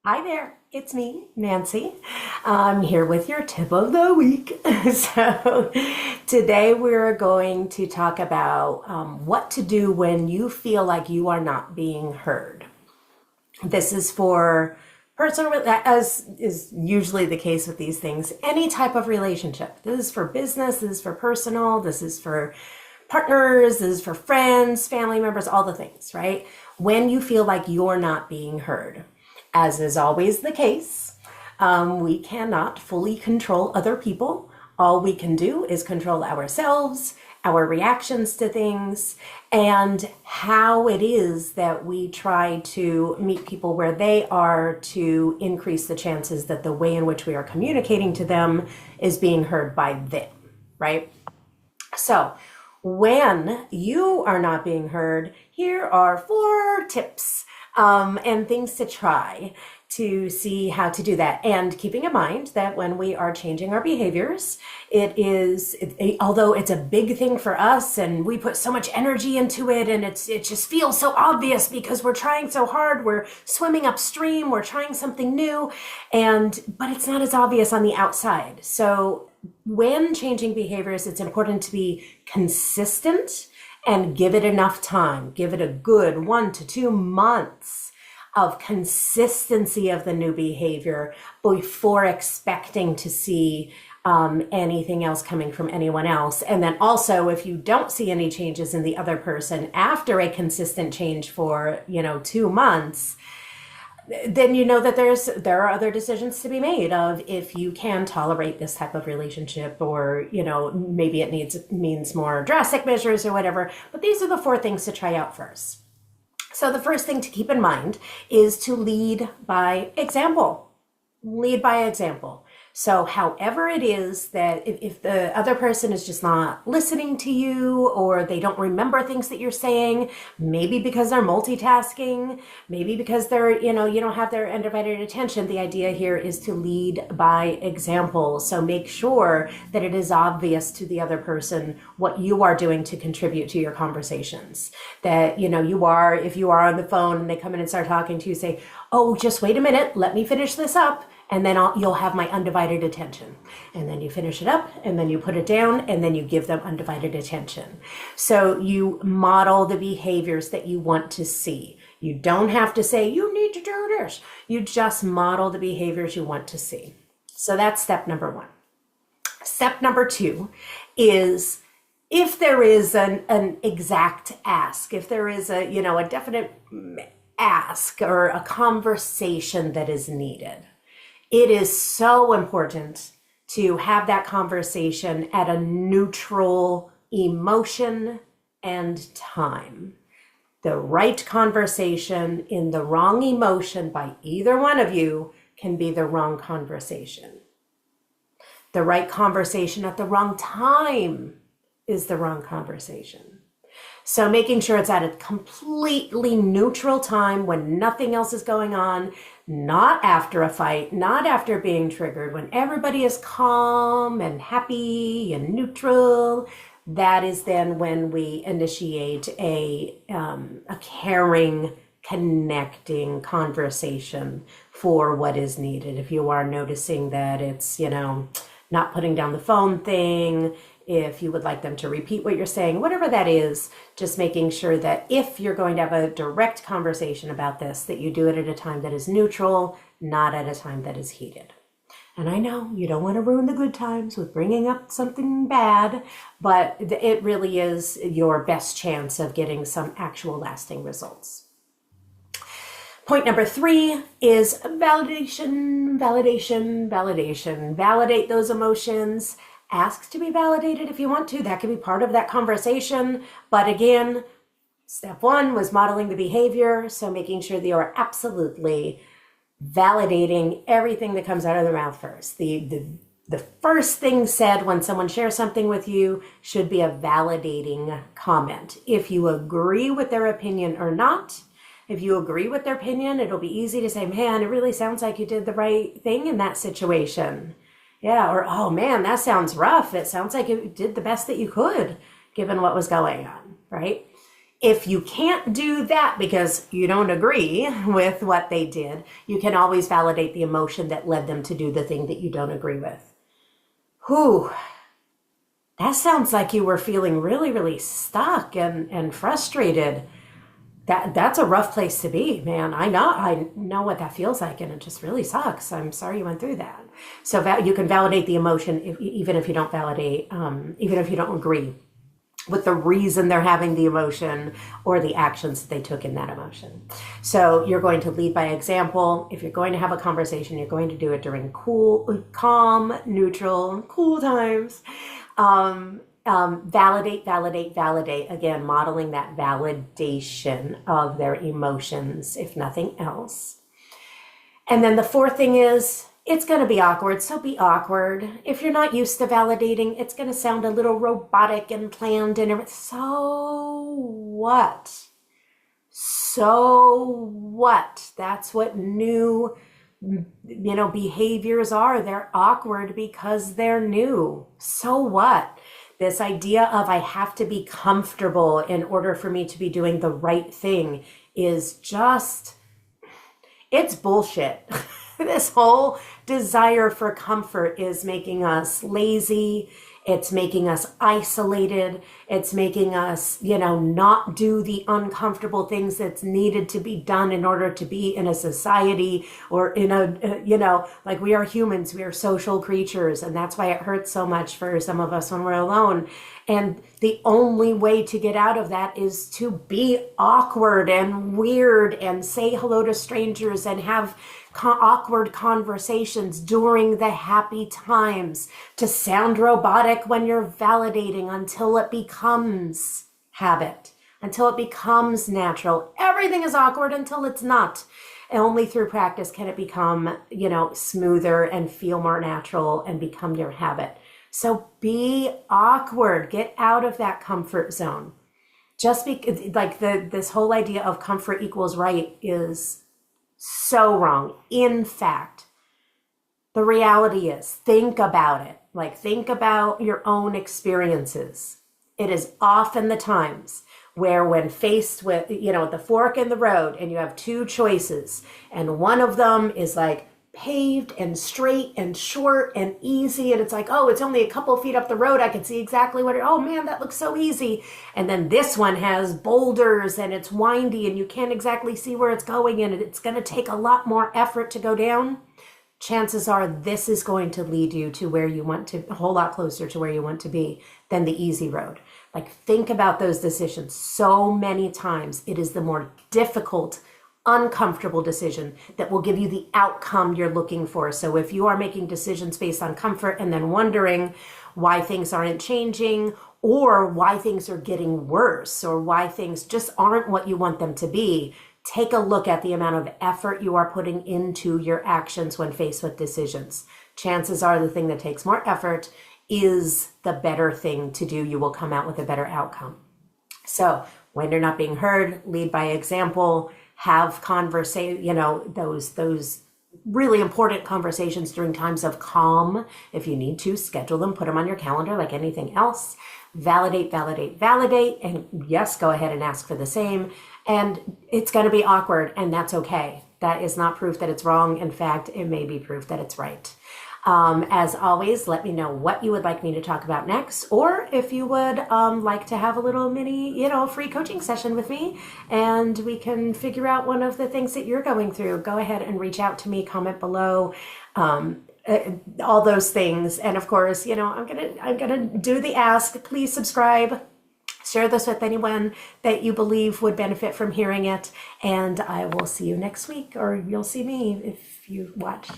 Hi there, it's me, Nancy. I'm here with your tip of the week. So, today we're going to talk about what to do when you feel like you are not being heard. This is for personal, as is usually the case with these things, any type of relationship. This is for business, this is for personal, this is for partners, this is for friends, family members, all the things, right? When you feel like you're not being heard. As is always the case, we cannot fully control other people. All we can do is control ourselves, our reactions to things, and how it is that we try to meet people where they are to increase the chances that the way in which we are communicating to them is being heard by them, right? So, when you are not being heard, here are 4 tips and things to try to see how to do that. And keeping in mind that when we are changing our behaviors, although it's a big thing for us and we put so much energy into it and it just feels so obvious because we're trying so hard, we're swimming upstream, we're trying something new, but it's not as obvious on the outside. So when changing behaviors, it's important to be consistent and give it enough time. Give it a good 1 to 2 months of consistency of the new behavior before expecting to see anything else coming from anyone else. And then also, if you don't see any changes in the other person after a consistent change for, 2 months, then you know that there are other decisions to be made of if you can tolerate this type of relationship, or maybe it means more drastic measures or whatever. But these are the 4 things to try out first. So the first thing to keep in mind is to lead by example. Lead by example. So however it is that if the other person is just not listening to you, or they don't remember things that you're saying, maybe because they're multitasking, maybe because you don't have their undivided attention, the idea here is to lead by example. So make sure that it is obvious to the other person what you are doing to contribute to your conversations. That, if you are on the phone and they come in and start talking to you, say, oh, just wait a minute, let me finish this up. And then you'll have my undivided attention. And then you finish it up, and then you put it down, and then you give them undivided attention. So you model the behaviors that you want to see. You don't have to say, you need to do this. You just model the behaviors you want to see. So that's step number 1. Step number 2 is, if there is an exact ask, if there is a definite ask or a conversation that is needed, it is so important to have that conversation at a neutral emotion and time. The right conversation in the wrong emotion by either one of you can be the wrong conversation. The right conversation at the wrong time is the wrong conversation. So making sure it's at a completely neutral time when nothing else is going on, not after a fight, not after being triggered, when everybody is calm and happy and neutral. That is then when we initiate a caring, connecting conversation for what is needed. If you are noticing that it's, not putting down the phone thing, if you would like them to repeat what you're saying, whatever that is, just making sure that if you're going to have a direct conversation about this, that you do it at a time that is neutral, not at a time that is heated. And I know you don't want to ruin the good times with bringing up something bad, but it really is your best chance of getting some actual lasting results. Point number 3 is validation, validation, validation. Validate those emotions. Ask to be validated if you want to. That can be part of that conversation. But again, step 1 was modeling the behavior. So making sure that you are absolutely validating everything that comes out of their mouth first. The first thing said when someone shares something with you should be a validating comment. If you agree with their opinion or not, if you agree with their opinion, it'll be easy to say, man, it really sounds like you did the right thing in that situation. Yeah, or, oh man, that sounds rough. It sounds like you did the best that you could given what was going on, right? If you can't do that because you don't agree with what they did, you can always validate the emotion that led them to do the thing that you don't agree with. Whew. That sounds like you were feeling really, really stuck and frustrated. That's a rough place to be, man. I know what that feels like, and it just really sucks. I'm sorry you went through that. So you can validate the emotion even if you don't validate, even if you don't agree with the reason they're having the emotion or the actions that they took in that emotion. So you're going to lead by example. If you're going to have a conversation, you're going to do it during cool, calm, neutral, cool times. Validate. Again, modeling that validation of their emotions, if nothing else. And then the fourth thing is, it's going to be awkward, so be awkward. If you're not used to validating, it's going to sound a little robotic and planned and everything. So what? So what? That's what new, behaviors are. They're awkward because they're new. So what? This idea of I have to be comfortable in order for me to be doing the right thing is just, it's bullshit. This whole desire for comfort is making us lazy. It's making us isolated. It's making us, not do the uncomfortable things that's needed to be done in order to be in a society or in like we are humans, we are social creatures. And that's why it hurts so much for some of us when we're alone. And the only way to get out of that is to be awkward and weird and say hello to strangers and have awkward conversations during the happy times, to sound robotic when you're validating until it becomes habit, until it becomes natural. Everything is awkward until it's not. And only through practice can it become, smoother and feel more natural and become your habit. So be awkward, get out of that comfort zone. Just this whole idea of comfort equals right is so wrong. In fact, the reality is, think about it. Think about your own experiences. It is often the times where when faced with, the fork in the road and you have two choices and one of them is paved and straight and short and easy, and it's it's only a couple feet up the road, I can see exactly oh man, that looks so easy. And then this one has boulders and it's windy and you can't exactly see where it's going and it's going to take a lot more effort to go down. Chances are this is going to lead you to where you want to, a whole lot closer to where you want to be than the easy road. Think about those decisions. So many times it is the more difficult, uncomfortable decision that will give you the outcome you're looking for. So if you are making decisions based on comfort and then wondering why things aren't changing or why things are getting worse or why things just aren't what you want them to be, take a look at the amount of effort you are putting into your actions when faced with decisions. Chances are the thing that takes more effort is the better thing to do. You will come out with a better outcome. So when you're not being heard, lead by example. Have those really important conversations during times of calm. If you need to, schedule them, put them on your calendar like anything else. Validate. And yes, go ahead and ask for the same. And it's going to be awkward, and that's okay. That is not proof that it's wrong. In fact, it may be proof that it's right. As always, let me know what you would like me to talk about next, or if you would like to have a little mini, free coaching session with me, and we can figure out one of the things that you're going through. Go ahead and reach out to me, comment below, all those things. And of course, I'm gonna do the ask. Please subscribe. Share this with anyone that you believe would benefit from hearing it. And I will see you next week, or you'll see me if you watch.